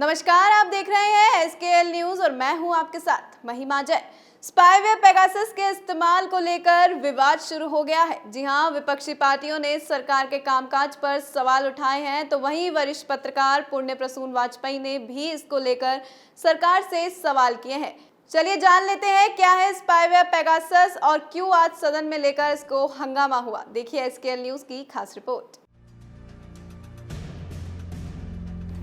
नमस्कार, आप देख रहे हैं एसकेएल न्यूज और मैं हूं आपके साथ महिमा जय। स्पाईवेयर पेगासस के इस्तेमाल को लेकर विवाद शुरू हो गया है। जी हां, विपक्षी पार्टियों ने सरकार के कामकाज पर सवाल उठाए हैं, तो वहीं वरिष्ठ पत्रकार पुण्य प्रसून वाजपेयी ने भी इसको लेकर सरकार से सवाल किए हैं। चलिए जान लेते हैं क्या है स्पाईवेयर पेगासस और क्यों आज सदन में लेकर इसको हंगामा हुआ। देखिए एसकेएल न्यूज की खास रिपोर्ट।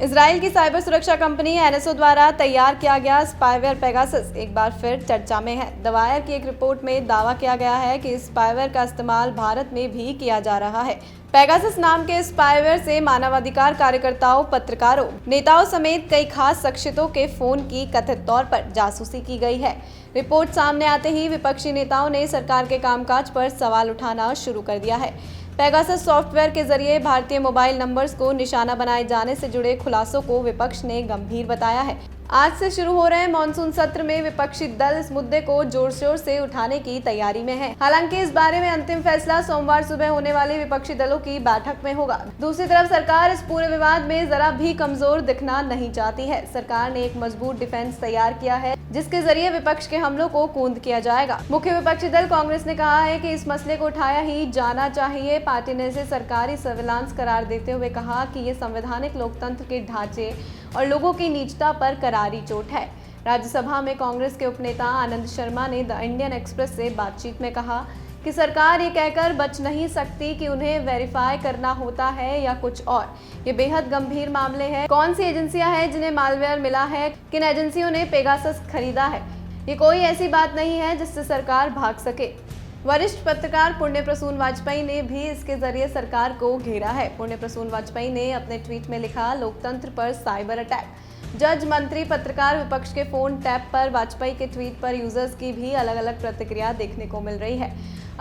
इजराइल की साइबर सुरक्षा कंपनी एनएसओ द्वारा तैयार किया गया स्पाईवेयर पेगासस एक बार फिर चर्चा में है। द वायर की एक रिपोर्ट में दावा किया गया है कि स्पाईवेयर का इस्तेमाल भारत में भी किया जा रहा है। पेगासस नाम के स्पाईवेयर से मानवाधिकार कार्यकर्ताओं, पत्रकारों, नेताओं समेत कई खास शख्सियतों के फोन की कथित तौर पर जासूसी की गई है। रिपोर्ट सामने आते ही विपक्षी नेताओं ने सरकार के कामकाज पर सवाल उठाना शुरू कर दिया है। पेगासस सॉफ्टवेयर के जरिए भारतीय मोबाइल नंबर्स को निशाना बनाए जाने से जुड़े खुलासों को विपक्ष ने गंभीर बताया है। आज से शुरू हो रहे मॉनसून सत्र में विपक्षी दल इस मुद्दे को जोर शोर से उठाने की तैयारी में है। हालांकि इस बारे में अंतिम फैसला सोमवार सुबह होने वाली विपक्षी दलों की बैठक में होगा। दूसरी तरफ सरकार इस पूरे विवाद में जरा भी कमजोर दिखना नहीं चाहती है। सरकार ने एक मजबूत डिफेंस तैयार किया है, जिसके जरिए विपक्ष के हमलों को कूंद किया जाएगा। मुख्य विपक्षी दल कांग्रेस ने कहा है कि इस मसले को उठाया ही जाना चाहिए। पार्टी ने इसे सरकारी सर्विलांस करार देते हुए कहा कि ये संवैधानिक लोकतंत्र के ढांचे और लोगों की निजता पर करारी चोट है। राज्यसभा में कांग्रेस के उपनेता आनंद शर्मा ने द इंडियन एक्सप्रेस से बातचीत में कहा कि सरकार ये कहकर बच नहीं सकती कि उन्हें वेरीफाई करना होता है या कुछ और। ये बेहद गंभीर मामले हैं। कौन सी एजेंसियां हैं जिन्हें मालवेयर मिला है, किन एजेंसियों ने पेगासस खरीदा है, ये कोई ऐसी बात नहीं है जिससे सरकार भाग सके। वरिष्ठ पत्रकार पुण्य प्रसून वाजपेयी ने भी इसके जरिए सरकार को घेरा है। पुण्य प्रसून वाजपेयी ने अपने ट्वीट में लिखा, लोकतंत्र पर साइबर अटैक। जज, मंत्री, पत्रकार, विपक्ष के फोन टैप पर वाजपेयी के ट्वीट पर यूजर्स की भी अलग अलग प्रतिक्रिया देखने को मिल रही है।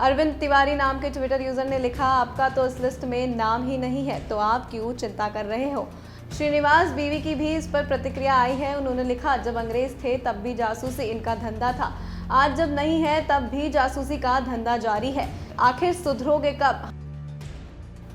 अरविंद तिवारी नाम के ट्विटर यूजर ने लिखा, आपका तो इस लिस्ट में नाम ही नहीं है, तो आप क्यों चिंता कर रहे हो। श्रीनिवास बीवी की भी इस पर प्रतिक्रिया आई है। उन्होंने लिखा, जब अंग्रेज थे तब भी जासूसी इनका धंधा था, आज जब नहीं है तब भी जासूसी का धंधा जारी है। आखिर सुधरोगे कब।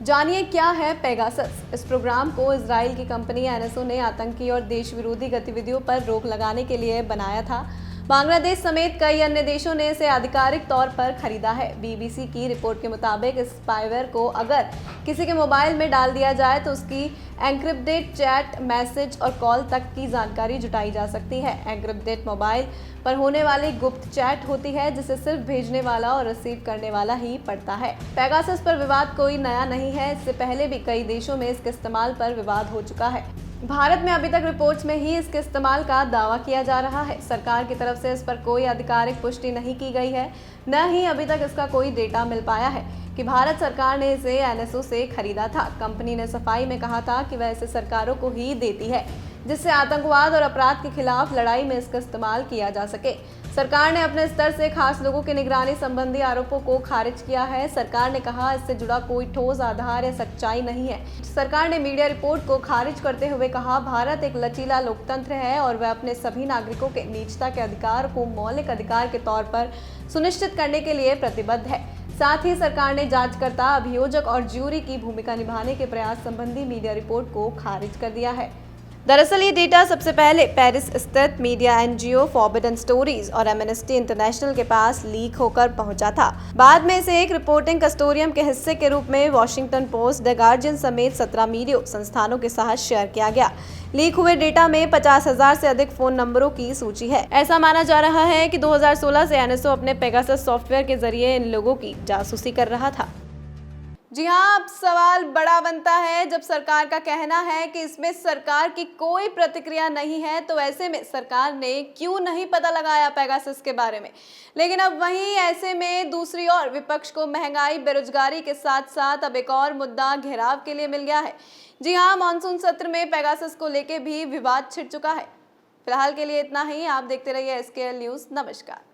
जानिए क्या है पेगासस। इस प्रोग्राम को इजराइल की कंपनी एनएसओ ने आतंकी और देश विरोधी गतिविधियों पर रोक लगाने के लिए बनाया था। बांग्लादेश समेत कई अन्य देशों ने इसे आधिकारिक तौर पर खरीदा है। बीबीसी की रिपोर्ट के मुताबिक इस स्पाईवेयर को अगर किसी के मोबाइल में डाल दिया जाए तो उसकी एन्क्रिप्टेड चैट, मैसेज और कॉल तक की जानकारी जुटाई जा सकती है। एन्क्रिप्टेड मोबाइल पर होने वाली गुप्त चैट होती है, जिसे सिर्फ भेजने वाला और रिसीव करने वाला ही पढ़ता है। पेगासस पर विवाद कोई नया नहीं है। इससे पहले भी कई देशों में इसके इस्तेमाल पर विवाद हो चुका है। भारत में अभी तक रिपोर्ट्स में ही इसके इस्तेमाल का दावा किया जा रहा है। सरकार की तरफ से इस पर कोई आधिकारिक पुष्टि नहीं की गई है, न ही अभी तक इसका कोई डेटा मिल पाया है कि भारत सरकार ने इसे एनएसओ से खरीदा था। कंपनी ने सफाई में कहा था कि वह इसे सरकारों को ही देती है, जिससे आतंकवाद और अपराध के खिलाफ लड़ाई में इसका इस्तेमाल किया जा सके। सरकार ने अपने स्तर से खास लोगों की निगरानी संबंधी आरोपों को खारिज किया है। सरकार ने कहा, इससे जुड़ा कोई ठोस आधार या सच्चाई नहीं है। सरकार ने मीडिया रिपोर्ट को खारिज करते हुए कहा, भारत एक लचीला लोकतंत्र है और वह अपने सभी नागरिकों के निजता के अधिकार को मौलिक अधिकार के तौर पर सुनिश्चित करने के लिए प्रतिबद्ध है। साथ ही सरकार ने जांचकर्ता, अभियोजक और ज्यूरी की भूमिका निभाने के प्रयास संबंधी मीडिया रिपोर्ट को खारिज कर दिया है। दरअसल ये डेटा सबसे पहले पेरिस स्थित मीडिया एनजीओ फॉरबिडन स्टोरीज और एमनेस्टी इंटरनेशनल के पास लीक होकर पहुंचा था। बाद में इसे एक रिपोर्टिंग कंसोर्टियम के हिस्से के रूप में वॉशिंगटन पोस्ट, द गार्जियन समेत 17 मीडिया संस्थानों के साथ शेयर किया गया। लीक हुए डेटा में 50,000 से अधिक फोन नंबरों की सूची है। ऐसा माना जा रहा है कि 2016 से एनएसओ अपने पेगासस सॉफ्टवेयर के जरिए इन लोगों की जासूसी कर रहा था। जी हाँ, अब सवाल बड़ा बनता है। जब सरकार का कहना है कि इसमें सरकार की कोई प्रतिक्रिया नहीं है, तो ऐसे में सरकार ने क्यों नहीं पता लगाया पेगासस के बारे में। लेकिन अब वहीं ऐसे में दूसरी ओर विपक्ष को महंगाई, बेरोजगारी के साथ साथ अब एक और मुद्दा घेराव के लिए मिल गया है। जी हाँ, मॉनसून सत्र में पेगासस को लेकर भी विवाद छिड़ चुका है। फिलहाल के लिए इतना ही। आप देखते रहिए एसकेएल न्यूज। नमस्कार।